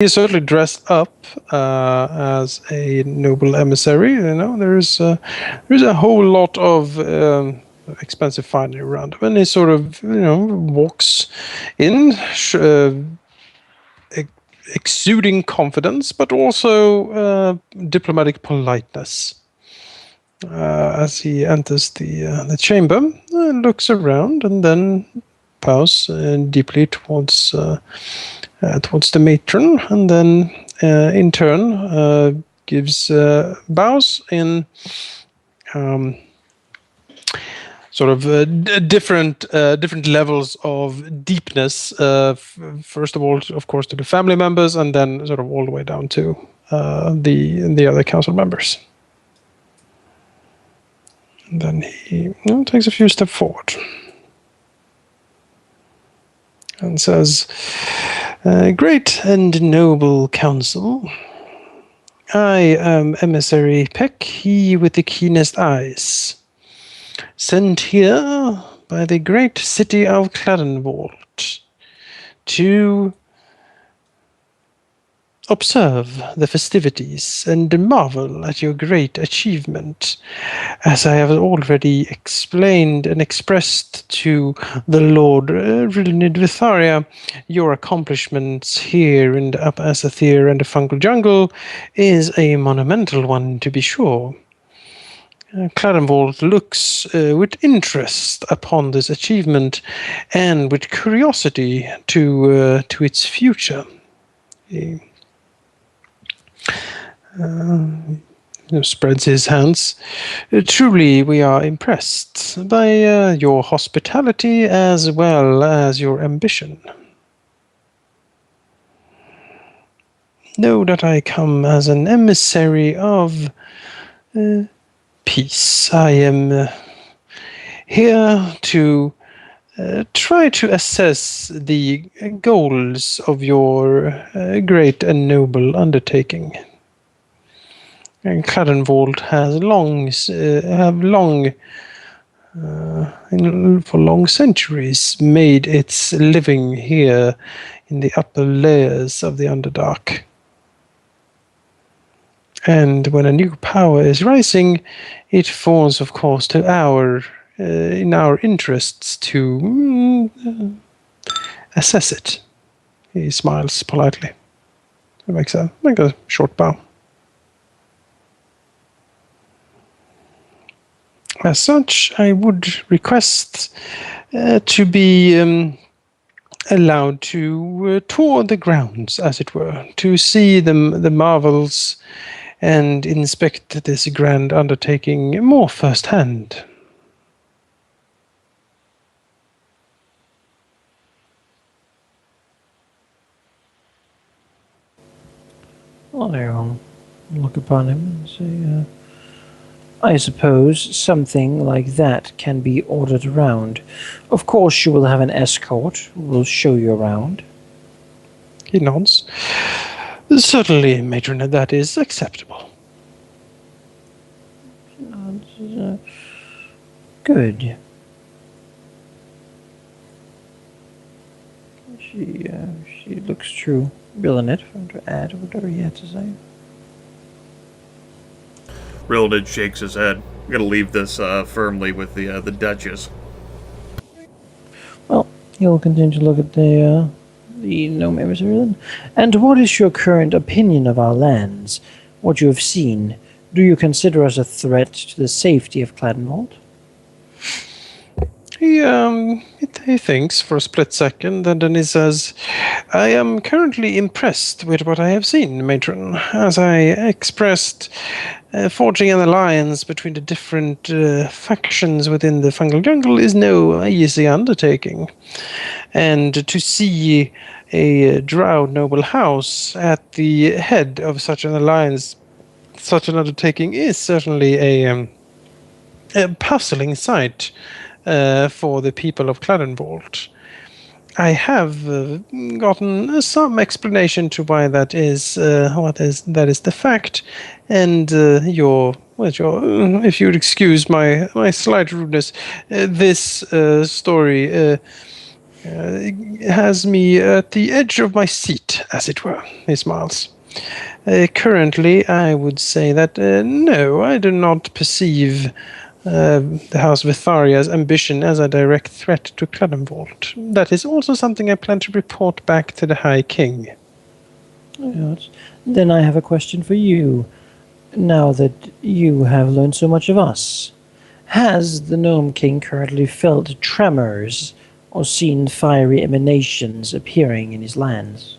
He is certainly dressed up as a noble emissary. There's a whole lot of expensive finery around him, and he sort of walks in, exuding confidence, but also diplomatic politeness. As he enters the chamber, looks around, and then bows deeply towards the matron, and then in turn gives bows in sort of different levels of deepness. First of all, of course, to the family members, and then sort of all the way down to the other council members. And then he takes a few steps forward and says, "Great and noble council, I am Emissary Peck, he with the keenest eyes, sent here by the great city of Clarenvolt to observe the festivities and marvel at your great achievement. As I have already explained and expressed to the Lord Zyn Vytharia, your accomplishments here in the Upper Asathir and the Fungal Jungle is a monumental one, to be sure. Clarenvolt looks with interest upon this achievement and with curiosity to its future." He spreads his hands. "Truly, we are impressed by your hospitality as well as your ambition. Know that I come as an emissary of peace. I am here to try to assess the goals of your great and noble undertaking. And Clarenvolt has for long centuries made its living here in the upper layers of the Underdark. And when a new power is rising, it falls, of course, to in our interests to assess it." He smiles politely. He makes a short bow. "As such, I would request to be allowed to tour the grounds, as it were, to see the marvels and inspect this grand undertaking more firsthand." I'll look upon him and say, "I suppose something like that can be ordered around. Of course you will have an escort who will show you around." He nods. "Certainly, matron, that is acceptable." Good. She looks true. Rilinid, to add whatever he had to say. Rilinid shakes his head. I'm going to leave this firmly with the Duchess. Well, he'll continue to look at the gnome emissary then. "And what is your current opinion of our lands? What you have seen? Do you consider us a threat to the safety of Clarenvolt?" He thinks for a split second, and then he says, "I am currently impressed with what I have seen, matron. As I expressed, forging an alliance between the different factions within the Fungal Jungle is no easy undertaking. And to see a drow noble house at the head of such an alliance, such an undertaking, is certainly a puzzling sight for the people of Clarenvolt. I have gotten some explanation to why that is. That is the fact, and if you'd excuse my slight rudeness, this story has me at the edge of my seat, as it were. He smiles. Currently, I would say that no, I do not perceive the House Vytharia's ambition as a direct threat to Cladenvold. That is also something I plan to report back to the High King. Yes. Then I have a question for you. Now that you have learned so much of us, has the Gnome King currently felt tremors or seen fiery emanations appearing in his lands?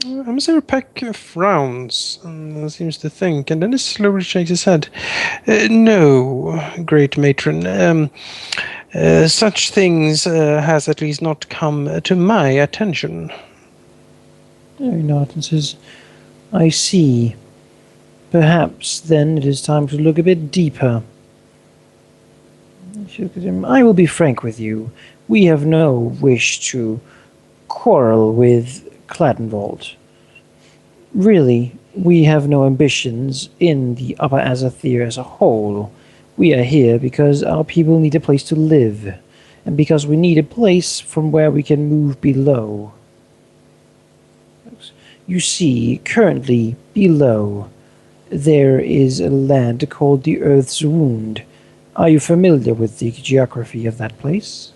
Emissary Peck frowns and seems to think, and then he slowly shakes his head. No, great matron. Such things has at least not come to my attention. Very not, and says, I see. Perhaps then it is time to look a bit deeper. She looked at him. I will be frank with you. We have no wish to quarrel with Cladenvold. Really, we have no ambitions in the Upper Azathir as a whole. We are here because our people need a place to live, and because we need a place from where we can move below. You see, currently, below, there is a land called the Earth's Wound. Are you familiar with the geography of that place?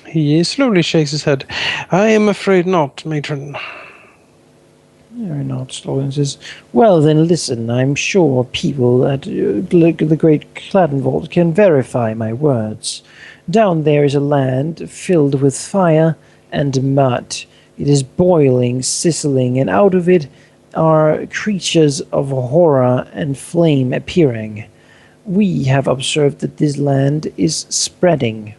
He slowly shakes his head. I am afraid not, matron. Very not, Slogan says, well then listen, I'm sure people at the Great Cladenvold can verify my words. Down there is a land filled with fire and mud. It is boiling, sizzling, and out of it are creatures of horror and flame appearing. We have observed that this land is spreading,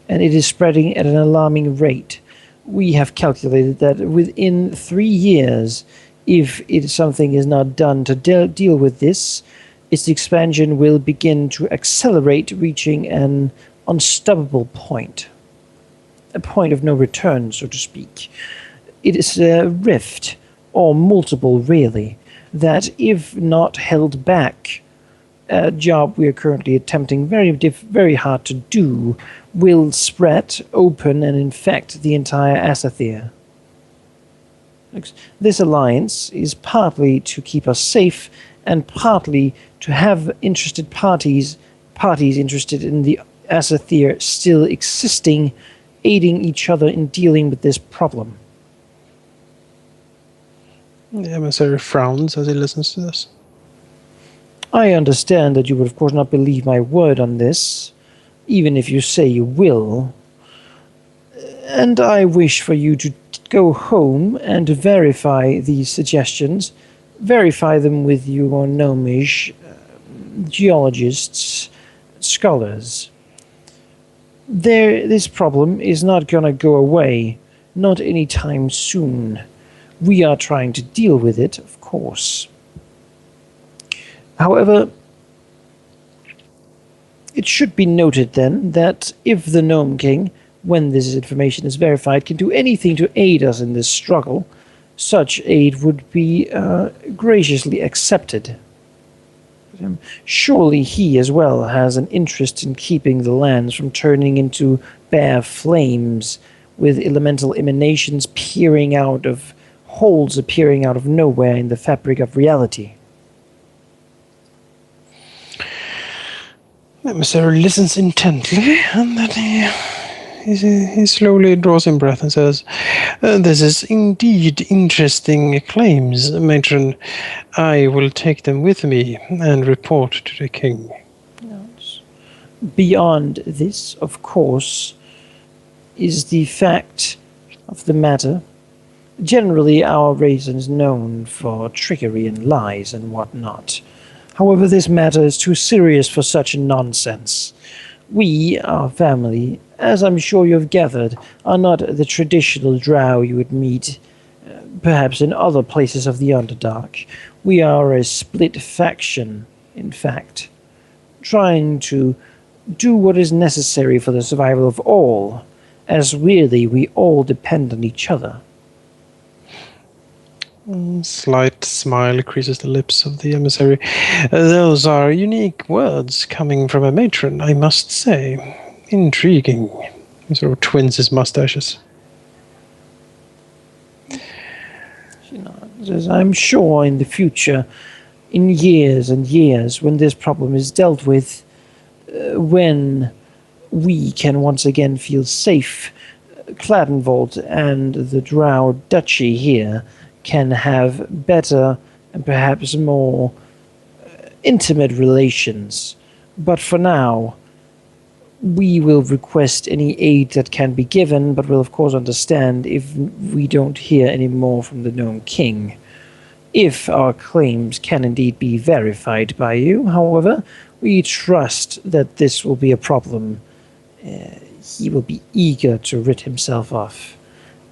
and it is spreading at an alarming rate. We have calculated that within 3 years, if something is not done to deal with this, its expansion will begin to accelerate, reaching an unstoppable point. A point of no return, so to speak. It is a rift, or multiple really, that if not held back, a job we are currently attempting very hard to do, will spread, open, and infect the entire Azathir. This alliance is partly to keep us safe, and partly to have interested parties interested in the Azathir still existing, aiding each other in dealing with this problem. The emissary frowns as he listens to this. I understand that you would of course not believe my word on this, even if you say you will. And I wish for you to go home and verify these suggestions. Verify them with your gnomish geologists, scholars. This problem is not going to go away, not anytime soon. We are trying to deal with it, of course. However, it should be noted then that if the Gnome King, when this information is verified, can do anything to aid us in this struggle, such aid would be graciously accepted. Surely he as well has an interest in keeping the lands from turning into bare flames, with elemental emanations peering out of holes appearing out of nowhere in the fabric of reality. The emissary listens intently, and then he slowly draws in breath and says, this is indeed interesting claims, matron. I will take them with me and report to the king. Yes. Beyond this, of course, is the fact of the matter. Generally, our race is known for trickery and lies and whatnot. However, this matter is too serious for such nonsense. We, our family, as I'm sure you have gathered, are not the traditional drow you would meet, perhaps in other places of the Underdark. We are a split faction, in fact, trying to do what is necessary for the survival of all, as really we all depend on each other. Slight smile creases the lips of the emissary. Those are unique words coming from a matron, I must say. Intriguing. He sort of twins his mustaches. She nods. I'm sure in the future, in years and years, when this problem is dealt with, when we can once again feel safe, Cladenvold and the Drow Duchy here can have better and perhaps more intimate relations. But for now, we will request any aid that can be given, but will of course understand if we don't hear any more from the Gnome King. If our claims can indeed be verified by you, however, we trust that this will be a problem he will be eager to rid himself of.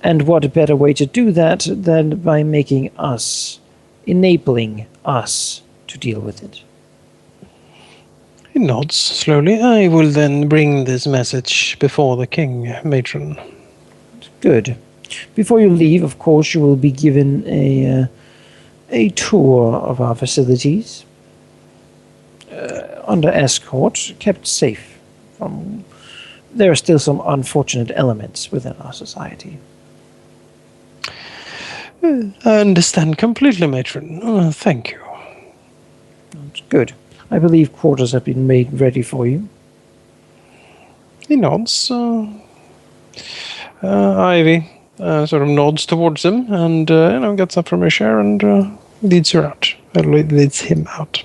And what a better way to do that than by making us, enabling us to deal with it. He nods slowly. I will then bring this message before the king, matron. Good. Before you leave, of course, you will be given a tour of our facilities. Under escort, kept safe from... There are still some unfortunate elements within our society. I understand completely, matron. Thank you. That's good. I believe quarters have been made ready for you. He nods. Ivy sort of nods towards him and gets up from her chair and leads her out. Leads him out.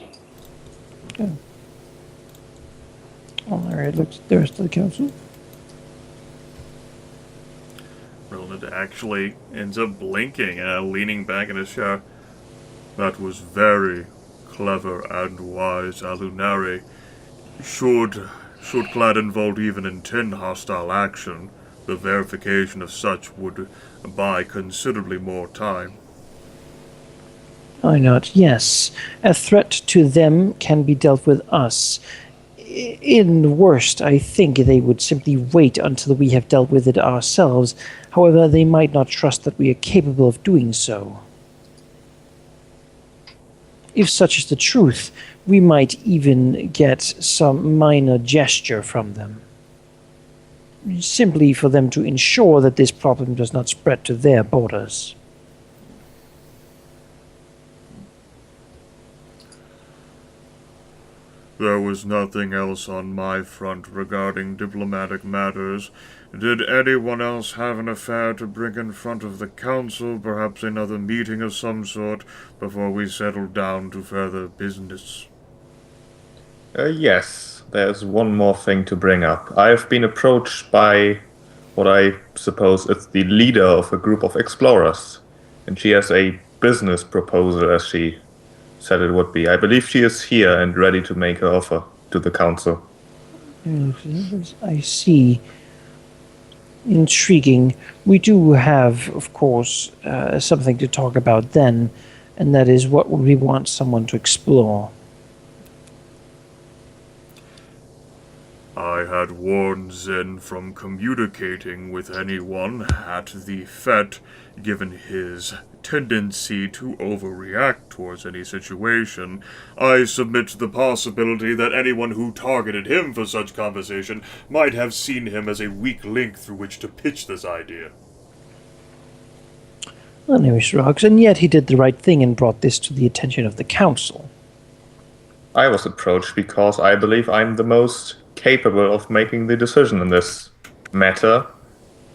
Good. Alright, looks at the rest of the council. Rilinid actually ends up blinking and leaning back in his chair. That was very clever and wise, Alauneari. Should Cladenvold even intend hostile action, the verification of such would buy considerably more time. Why not? Yes. A threat to them can be dealt with us. In the worst, I think they would simply wait until we have dealt with it ourselves. However, they might not trust that we are capable of doing so. If such is the truth, we might even get some minor gesture from them. Simply for them to ensure that this problem does not spread to their borders. There was nothing else on my front regarding diplomatic matters. Did anyone else have an affair to bring in front of the council, perhaps another meeting of some sort, before we settle down to further business? Yes, there's one more thing to bring up. I have been approached by what I suppose is the leader of a group of explorers, and she has a business proposal, as she said it would be. I believe she is here and ready to make her offer to the council. I see. Intriguing. We do have, of course, something to talk about then, and that is what we want someone to explore. I had warned Zyn from communicating with anyone at the fete, given his tendency to overreact towards any situation. I submit the possibility that anyone who targeted him for such conversation might have seen him as a weak link through which to pitch this idea. Anyways, Rox, and yet he did the right thing and brought this to the attention of the council. I was approached because I believe I'm the most capable of making the decision in this matter,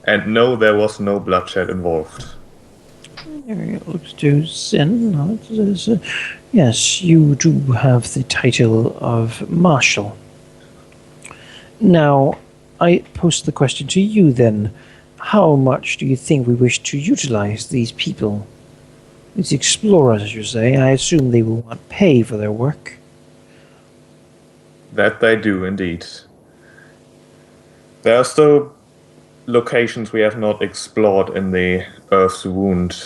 and no, there was no bloodshed involved. It looks to Zyn. Yes, you do have the title of Marshal. Now, I pose the question to you then. How much do you think we wish to utilize these people? These explorers, as you say. I assume they will want pay for their work. That they do, indeed. There are still locations we have not explored in the Earth's Wound,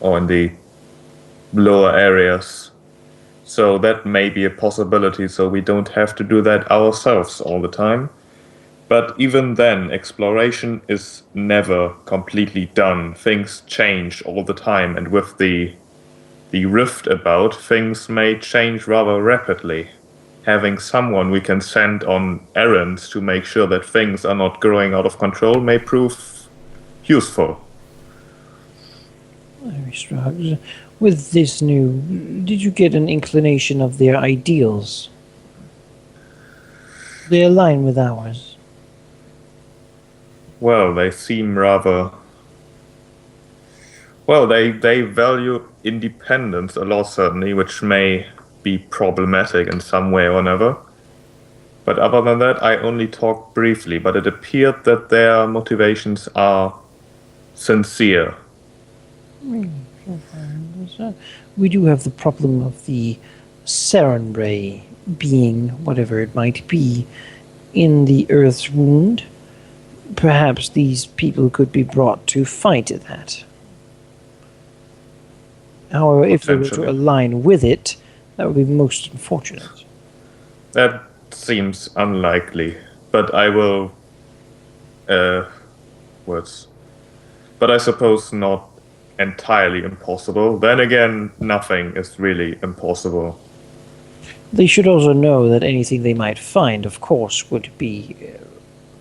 or in the lower areas. So that may be a possibility, so we don't have to do that ourselves all the time. But even then, exploration is never completely done. Things change all the time, and with the rift about, things may change rather rapidly. having someone we can send on errands to make sure that things are not growing out of control may prove useful. Very strong. With this new, did you get an inclination of their ideals? They align with ours. Well, they seem rather... Well, they value independence a lot, certainly, which may be problematic in some way or another. But other than that, I only talked briefly, but it appeared that their motivations are sincere. We do have the problem of the Sarin ray being, whatever it might be, in the Earth's wound. Perhaps these people could be brought to fight that. However, if they were to align with it, that would be most unfortunate. That seems unlikely, but I will... words. But I suppose not entirely impossible. Then again, nothing is really impossible. They should also know that anything they might find, of course, would be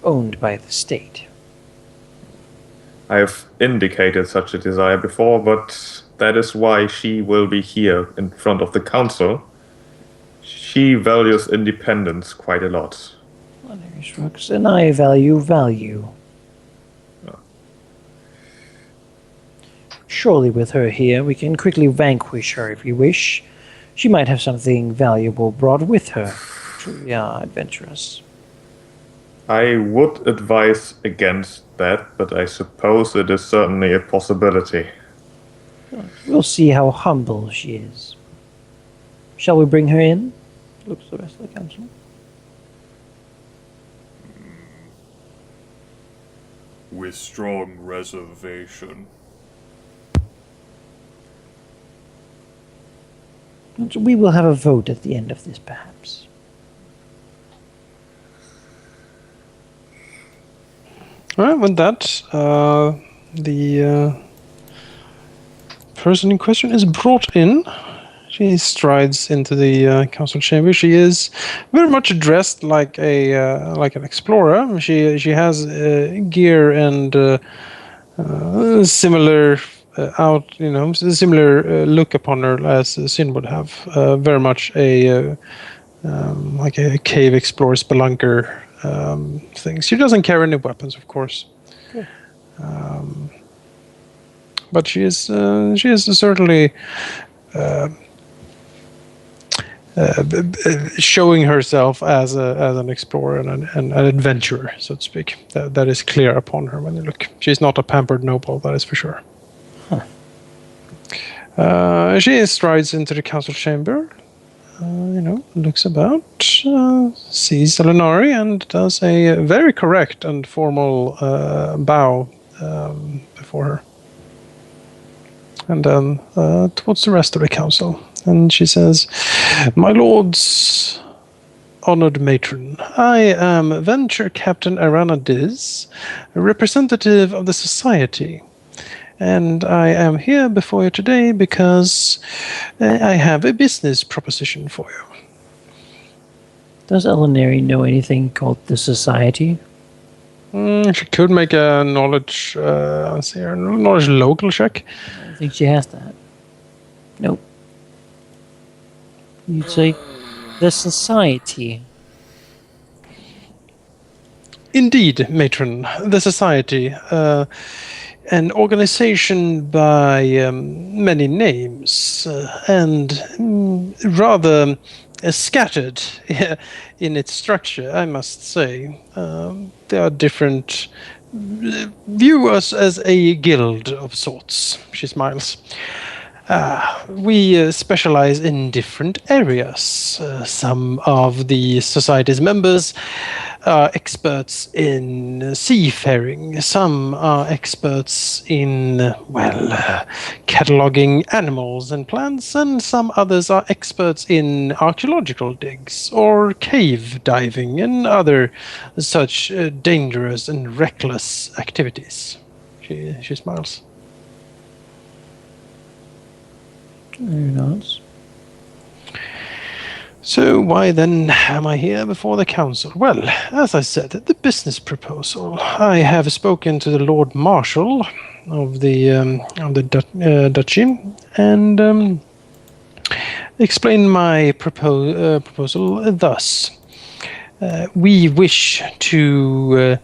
owned by the state. I have indicated such a desire before, but that is why she will be here in front of the council. She values independence quite a lot. And I value value. Oh. Surely with her here, we can quickly vanquish her if we wish. She might have something valuable brought with her. Truly are adventurous. I would advise against that, but I suppose it is certainly a possibility. We'll see how humble she is. Shall we bring her in? Looks the rest of the council. With strong reservation. We will have a vote at the end of this, perhaps. All right, with that, the person in question is brought in. She strides into the council chamber. She is very much dressed like an explorer. She has gear and similar similar look upon her as Zyn would have. Very much a like a cave explorer, spelunker thing. She doesn't carry any weapons, of course. Okay. But she is certainly showing herself as an explorer and an adventurer, so to speak. That is clear upon her when you look. She's not a pampered noble, that is for sure. She strides into the council chamber, looks about, sees Alauneari, and does a very correct and formal bow before her. And then towards the rest of the council. And she says, "My lords, honored matron, I am Venture Captain Aranadiz, a representative of the society. And I am here before you today because I have a business proposition for you." Does Alauneari know anything called the society? She could make a knowledge local check. I don't think she has that. Nope. You'd say the society. Indeed, matron, the society. An organization by many names and rather scattered in its structure, I must say. There are different... view us as a guild of sorts. She smiles. We specialize in different areas. Some of the society's members are experts in seafaring. Some are experts in, cataloging animals and plants, and some others are experts in archaeological digs or cave diving and other such dangerous and reckless activities. She smiles. Very nice. So why then am I here before the council? Well, as I said, the business proposal. I have spoken to the Lord Marshal of the duchy and explained my proposal thus. We wish to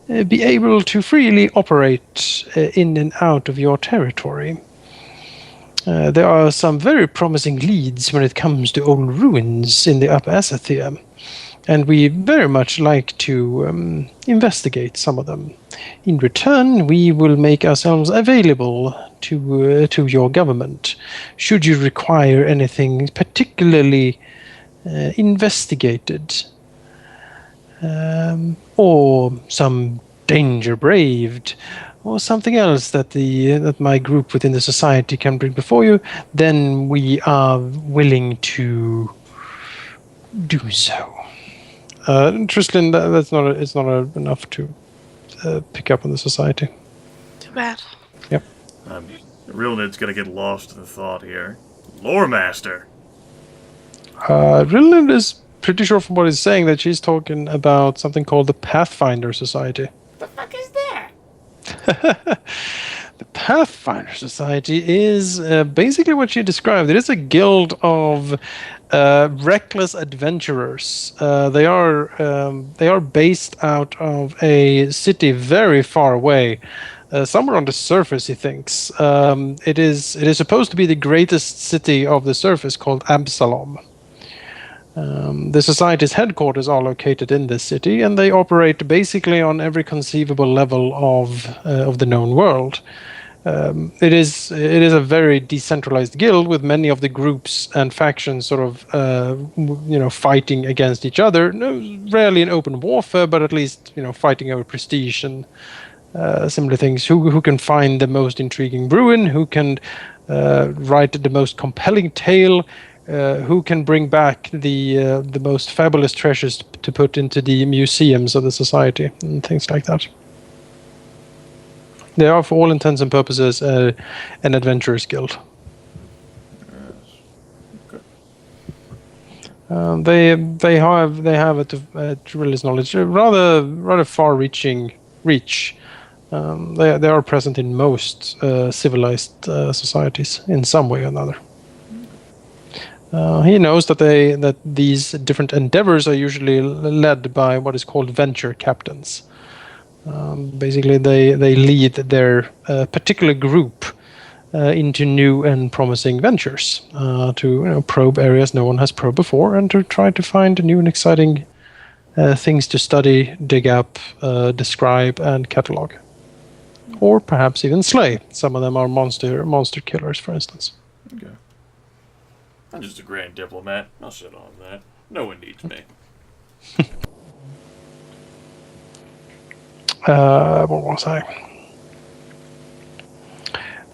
be able to freely operate in and out of your territory. There are some very promising leads when it comes to old ruins in the Upper Asathir, and we very much like to investigate some of them. In return, we will make ourselves available to your government, should you require anything particularly investigated, or some danger braved, or something else that my group within the society can bring before you, then we are willing to do so. Tristan, it's not enough to pick up on the society. Too bad. Yep. Rilinid's gonna get lost in thought here. Lore Master. Rilinid is pretty sure from what he's saying that she's talking about something called the Pathfinder Society. The fuck is that? The Pathfinder Society is basically what she described. It is a guild of reckless adventurers. They are based out of a city very far away, somewhere on the surface. He thinks it is supposed to be the greatest city of the surface, called Absalom. The society's headquarters are located in this city, and they operate basically on every conceivable level of the known world. It is a very decentralized guild, with many of the groups and factions sort of fighting against each other. Rarely in open warfare, but at least fighting over prestige and similar things. Who can find the most intriguing ruin? Who can write the most compelling tale? Who can bring back the most fabulous treasures to put into the museums of the society and things like that. They are, for all intents and purposes, an adventurers guild. They have at Rilinid's knowledge a rather far-reaching reach. They are present in most civilized societies in some way or another. He knows that these different endeavors are usually led by what is called venture captains. Basically, they lead their particular group into new and promising ventures to probe areas no one has probed before, and to try to find new and exciting things to study, dig up, describe, and catalog, or perhaps even slay. Some of them are monster killers, for instance. Okay. I'm just a grand diplomat. I'll shut on that. No one needs me. What was I?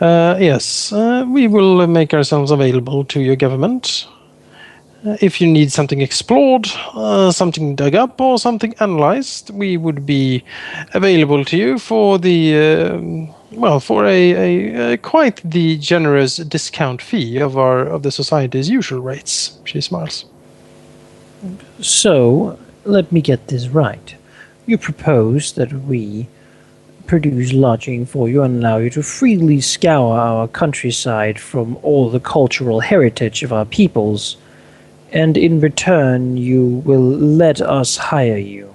Yes, we will make ourselves available to your government. If you need something explored, something dug up, or something analyzed, we would be available to you for for a quite the generous discount fee of the society's usual rates. She smiles. So, let me get this right. You propose that we produce lodging for you and allow you to freely scour our countryside from all the cultural heritage of our peoples, and in return you will let us hire you.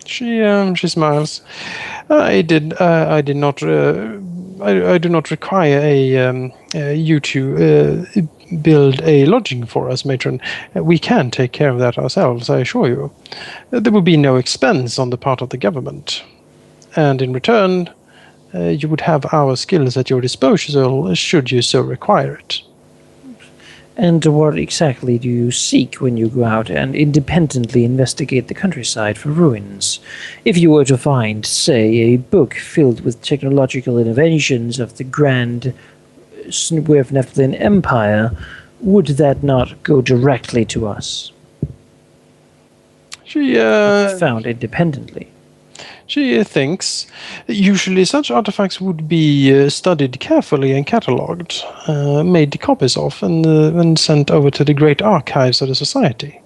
She smiles. I do not require you to build a lodging for us, matron. We can take care of that ourselves, I assure you. There will be no expense on the part of the government, and in return, you would have our skills at your disposal should you so require it. And what exactly do you seek when you go out and independently investigate the countryside for ruins? If you were to find, say, a book filled with technological innovations of the grand Nephilim Empire, would that not go directly to us? She found independently. She thinks usually such artifacts would be studied carefully and catalogued, made copies of, and sent over to the great archives of the society.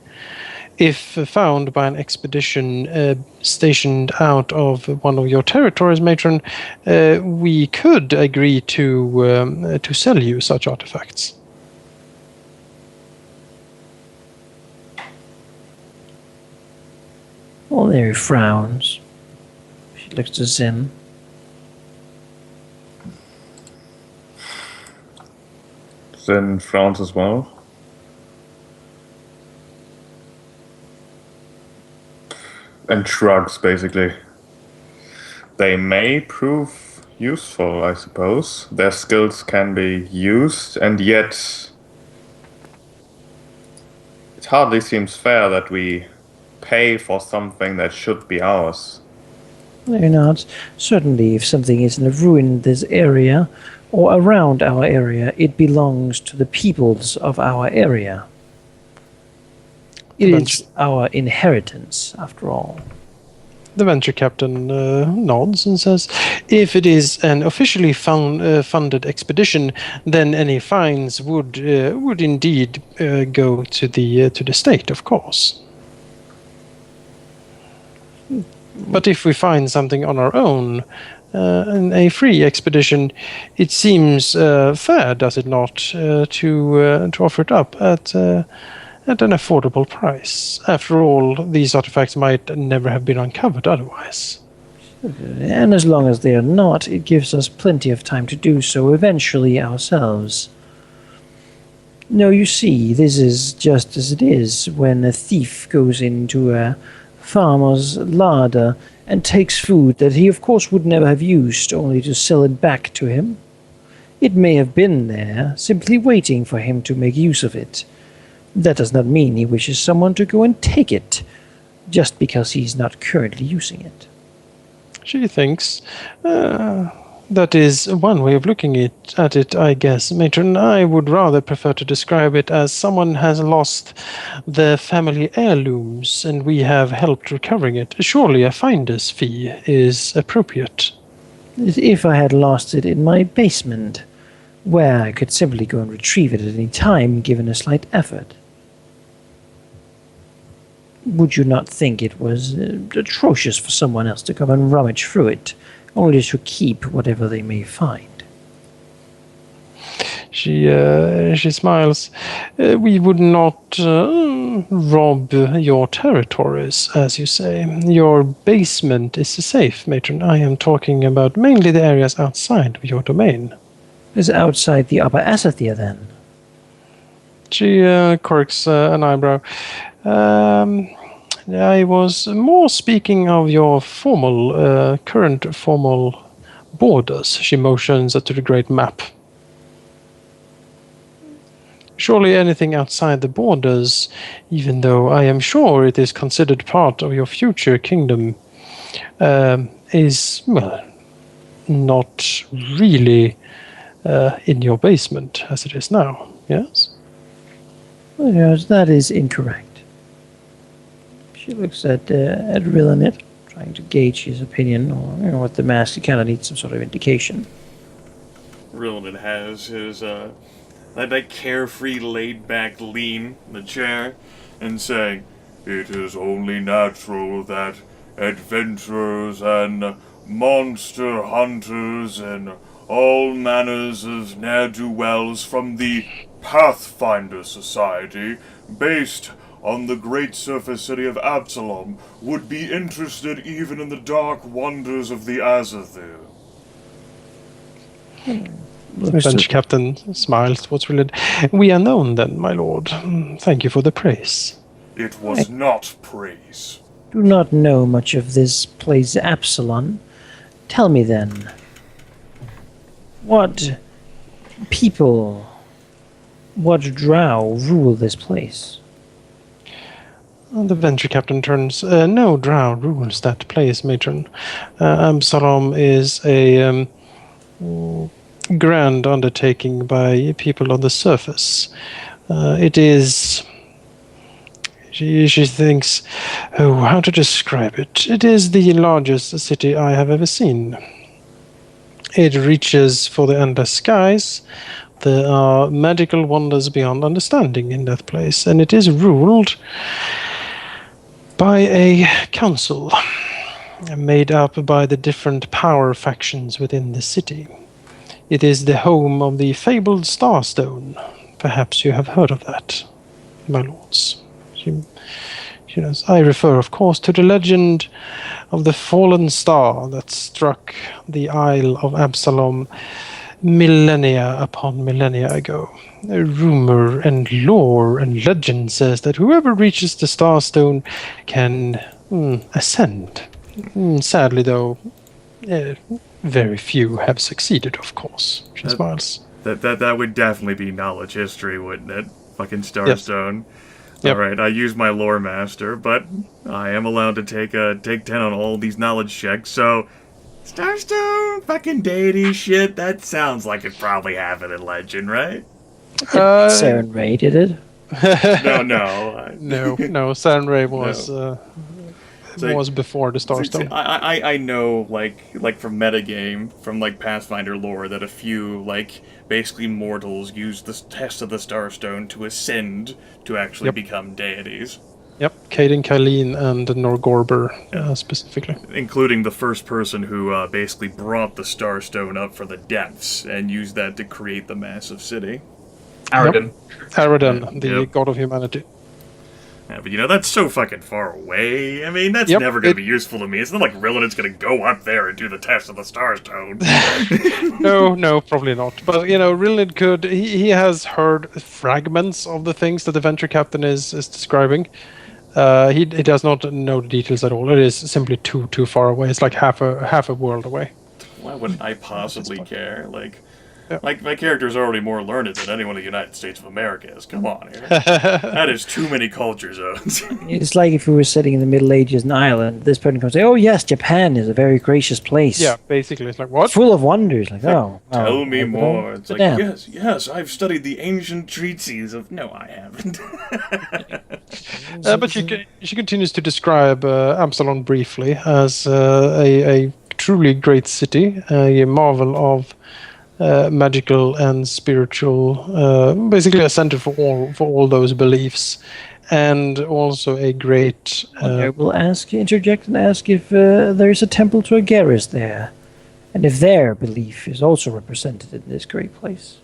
If found by an expedition stationed out of one of your territories, matron, we could agree to sell you such artifacts. Alauneari frowns. She looks to Zyn. Zyn frowns as well. And shrugs, basically. They may prove useful, I suppose. Their skills can be used, and yet it hardly seems fair that we pay for something that should be ours. Maybe not. Certainly, if something is in a ruin in this area or around our area, it belongs to the peoples of our area. It is our inheritance, after all. The venture captain nods and says, if it is an officially funded expedition, then any fines would indeed go to the state, of course. But if we find something on our own, in a free expedition, it seems fair, does it not, to offer it up at an affordable price. After all, these artifacts might never have been uncovered otherwise. And as long as they are not, it gives us plenty of time to do so eventually ourselves. No, you see, this is just as it is when a thief goes into a farmer's larder and takes food that he of course would never have used, only to sell it back to him. It may have been there, simply waiting for him to make use of it. That does not mean he wishes someone to go and take it, just because he's not currently using it. She thinks that is one way of looking at it, I guess, matron. I would rather prefer to describe it as someone has lost their family heirlooms, and we have helped recovering it. Surely a finder's fee is appropriate. If I had lost it in my basement, where I could simply go and retrieve it at any time, given a slight effort. Would you not think it was atrocious for someone else to come and rummage through it, only to keep whatever they may find? She smiles. We would not rob your territories, as you say. Your basement is safe, matron. I am talking about mainly the areas outside of your domain. Is outside the upper Asathir, then? She quirks an eyebrow. I was more speaking of your current formal borders. She motions to the great map. Surely anything outside the borders, even though I am sure it is considered part of your future kingdom, is, well, not really in your basement as it is now, yes? Well, yes, that is incorrect. She looks at Rilinid, trying to gauge his opinion, or what the master kind of needs some sort of indication. Rilinid has his that carefree, laid-back lean in the chair, and saying, "It is only natural that adventurers and monster hunters and all manners of ne'er-do-wells from the Pathfinder Society, based on the great surface city of Absalom, would be interested even in the dark wonders of the Azathir." The French captain smiles towards Rilinid. We are known then, my lord. Thank you for the praise. It was not praise. Do not know much of this place Absalom. Tell me then, what people, what drow rule this place? The venture captain turns. No drow rules that place, matron. Absalom is a grand undertaking by people on the surface. It is... She thinks, oh, how to describe it? It is the largest city I have ever seen. It reaches for the endless skies. There are magical wonders beyond understanding in that place, and it is ruled by a council made up by the different power factions within the city. It is the home of the fabled Starstone. Perhaps you have heard of that, my lords. I refer, of course, to the legend of the fallen star that struck the Isle of Absalom millennia upon millennia ago. A rumor and lore and legend says that whoever reaches the Starstone can ascend. Sadly, though, very few have succeeded, of course. She smiles. That would definitely be knowledge history, wouldn't it? Fucking Starstone. Yes. Yep. Alright, I use my lore master, but I am allowed to take 10 on all these knowledge checks, so... Starstone, fucking deity shit, that sounds like it probably happened in legend, right? Saren Ray did it. No. No, Saren Ray was... was before the Starstone. I know, like from metagame, from like Pathfinder lore, that a few basically mortals use the test of the Starstone to ascend to actually become deities. Yep, Caden Kylene and Norgorber specifically, including the first person who basically brought the Starstone up from the depths and used that to create the massive city. Aradin. Aradin, the god of humanity. Yeah, but that's so fucking far away. I mean, that's never going to be useful to me. It's not like Rilinid's going to go up there and do the test of the Starstone. No, probably not. But, Rilinid could... He has heard fragments of the things that the Venture Captain is describing. He does not know the details at all. It is simply too far away. It's like half a world away. Why wouldn't I possibly care? Like, my character's already more learned than anyone in the United States of America is. Come on, here. That is too many culture zones. It's like if we were sitting in the Middle Ages in Ireland, this person comes say, oh yes, Japan is a very gracious place. Yeah, basically, it's like, what? Full of wonders. Like, Tell me more. It's like, yes, I've studied the ancient treatises of... No, I haven't. But she continues to describe Absalom briefly as a truly great city, a marvel of magical and spiritual, basically a center for all those beliefs, and also a great... I will interject and ask if there is a temple to Agaris there, and if their belief is also represented in this great place.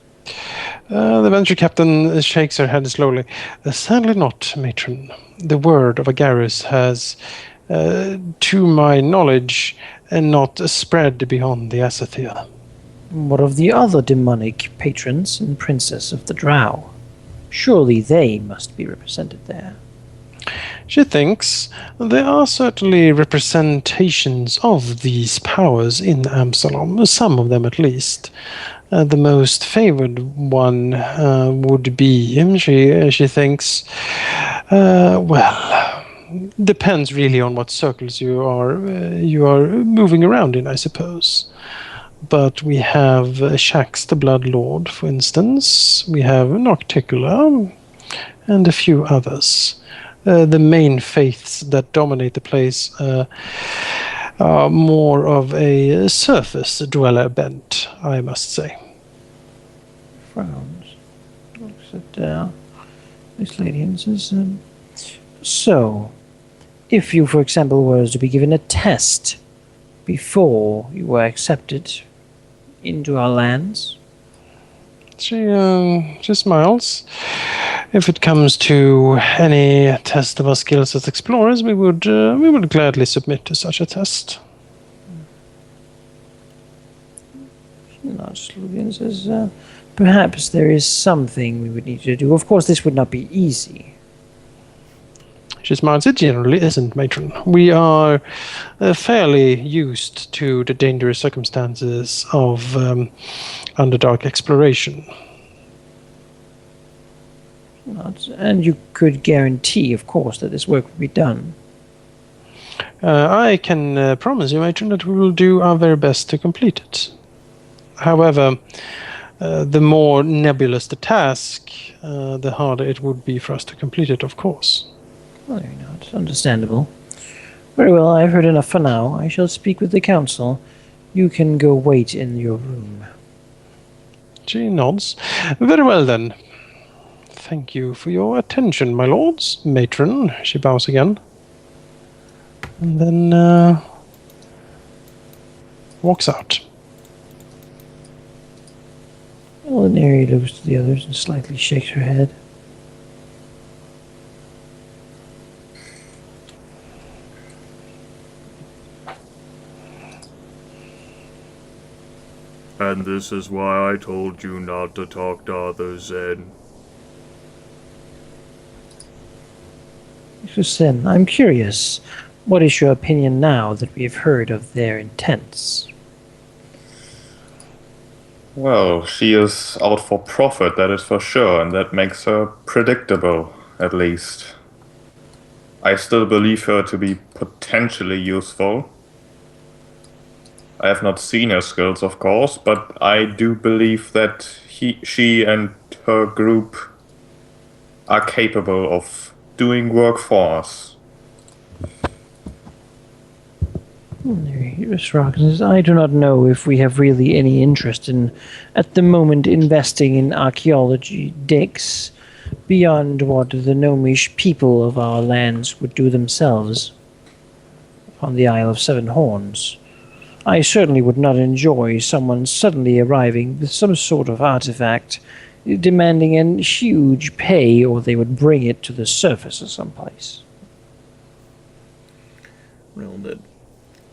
The Venture Captain shakes her head slowly. Sadly not, matron. The word of Agaris has, to my knowledge, not spread beyond the Asathir. What of the other demonic patrons and princess of the Drow? Surely they must be represented there. She thinks there are certainly representations of these powers in Absalom, some of them at least. The most favored one would be, she thinks, depends really on what circles you are moving around in, I suppose. But we have Shax the Blood Lord, for instance. We have Nocticula, and a few others. The main faiths that dominate the place are more of a surface dweller bent, I must say. Frowns. Looks at this lady and says, so, if you, for example, were to be given a test before you were accepted into our lands? She smiles. If it comes to any test of our skills as explorers, we would gladly submit to such a test. She nods slowly and says, perhaps there is something we would need to do. Of course, this would not be easy. She smiles. It generally isn't, matron. We are fairly used to the dangerous circumstances of Underdark exploration. And you could guarantee, of course, that this work will be done. I can promise you, matron, that we will do our very best to complete it. However, the more nebulous the task, the harder it would be for us to complete it, of course. Well, you're not. Understandable. Very well, I've heard enough for now. I shall speak with the council. You can go wait in your room. She nods. Very well, then. Thank you for your attention, my lords. Matron, she bows again. And then walks out. Alauneari looks to the others and slightly shakes her head. And this is why I told you not to talk to others, Zyn. Zyn, I'm curious. What is your opinion now that we've heard of their intents? Well, she is out for profit, that is for sure, and that makes her predictable, at least. I still believe her to be potentially useful. I have not seen her skills, of course, but I do believe that she and her group are capable of doing work for us. I do not know if we have really any interest in, at the moment, investing in archaeology digs beyond what the gnomish people of our lands would do themselves on the Isle of Seven Horns. I certainly would not enjoy someone suddenly arriving with some sort of artifact, demanding a huge pay, or they would bring it to the surface of someplace. Rilinid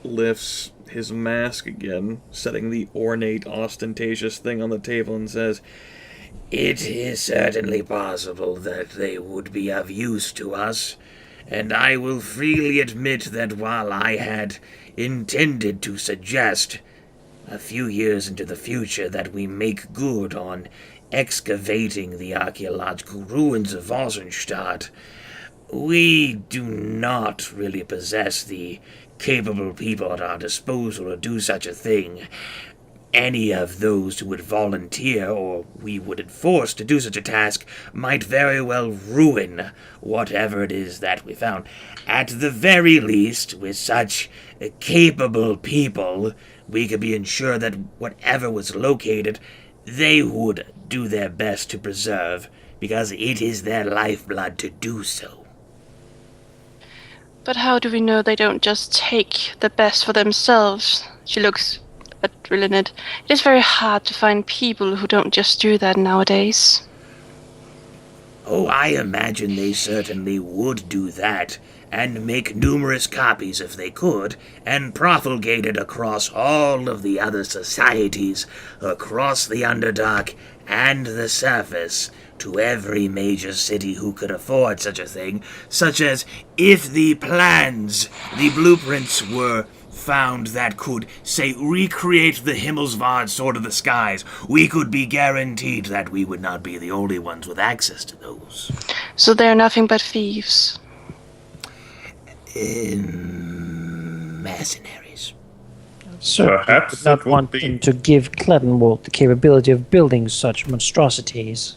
lifts his mask again, setting the ornate, ostentatious thing on the table, and says, "It is certainly possible that they would be of use to us, and I will freely admit that while I had intended to suggest a few years into the future that we make good on excavating the archaeological ruins of Ozenstadt, we do not really possess the capable people at our disposal to do such a thing. Any of those who would volunteer or we would enforce to do such a task might very well ruin whatever it is that we found. At the very least, with such capable people, we could be ensured that whatever was located, they would do their best to preserve, because it is their lifeblood to do so." But how do we know they don't just take the best for themselves? She looks at Rilinid. It is very hard to find people who don't just do that nowadays. Oh, I imagine they certainly would do that, and make numerous copies if they could, and profligate it across all of the other societies, across the Underdark and the surface, to every major city who could afford such a thing, such as if the plans, the blueprints were found that could, say, recreate the Himmelsvard Sword of the Skies, we could be guaranteed that we would not be the only ones with access to those. So they're nothing but thieves. Mercenaries. Certainly Perhaps would not it would want be- them to give Cledenwald the capability of building such monstrosities.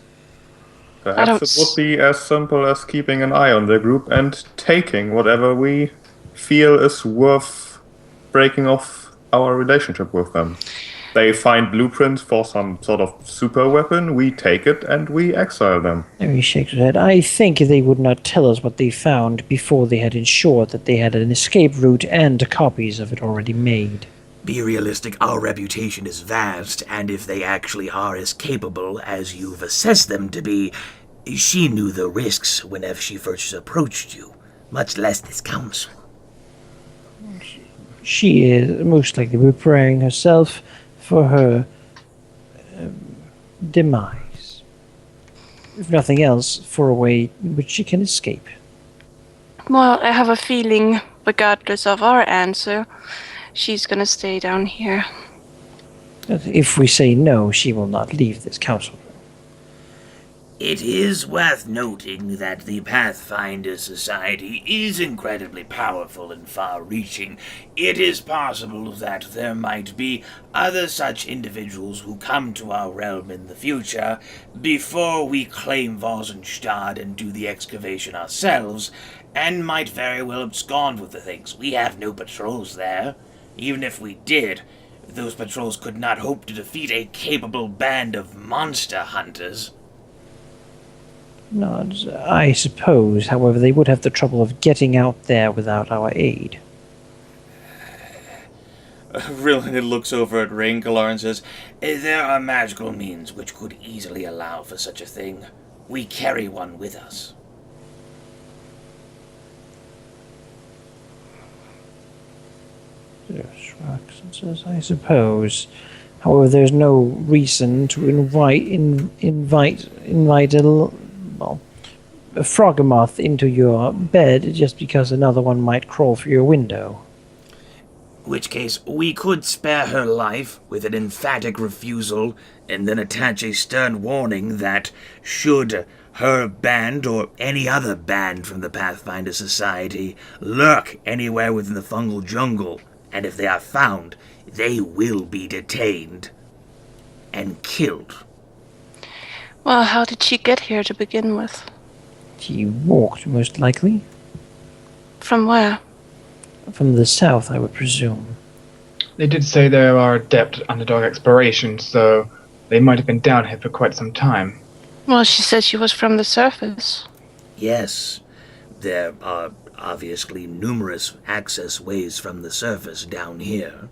Perhaps it would be as simple as keeping an eye on the group and taking whatever we feel is worth breaking off our relationship with them. They find blueprints for some sort of super weapon, we take it and we exile them. He shakes his head. I think they would not tell us what they found before they had ensured that they had an escape route and copies of it already made. Be realistic, our reputation is vast, and if they actually are as capable as you've assessed them to be, she knew the risks whenever she first approached you, much less this council. She is most likely preparing herself for her demise. If nothing else, for a way in which she can escape. Well, I have a feeling, regardless of our answer, she's gonna stay down here. If we say no, she will not leave this council room. It is worth noting that the Pathfinder Society is incredibly powerful and far-reaching. It is possible that there might be other such individuals who come to our realm in the future before we claim Vosenstad and do the excavation ourselves, and might very well abscond with the things. We have no patrols there. Even if we did, those patrols could not hope to defeat a capable band of monster hunters. No, I suppose, however, they would have the trouble of getting out there without our aid. Rilinid looks over at Rae'nkalar and says, "There are magical means which could easily allow for such a thing. We carry one with us." Shrugs and says, I suppose. However, there's no reason to invite a frogmoth into your bed just because another one might crawl through your window. In which case, we could spare her life with an emphatic refusal and then attach a stern warning that should her band or any other band from the Pathfinder Society lurk anywhere within the fungal jungle, and if they are found, they will be detained and killed. Well, how did she get here to begin with? She walked, most likely. From where? From the south, I would presume. They did say there are adept underdog exploration, so they might have been down here for quite some time. Well, she said she was from the surface. Yes, there are obviously numerous access ways from the surface down here.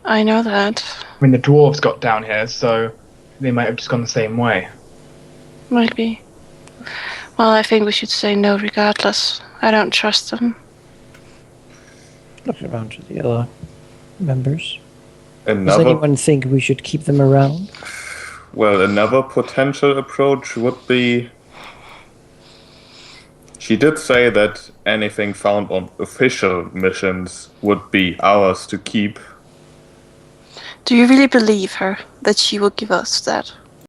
I know that. I mean, the dwarves got down here, so they might have just gone the same way. Might be. Well, I think we should say no regardless. I don't trust them. Look around to the other members. Does Another, anyone think we should keep them around? well, another potential approach would be... She did say that anything found on official missions would be ours to keep. Do you really believe her that she will give us that?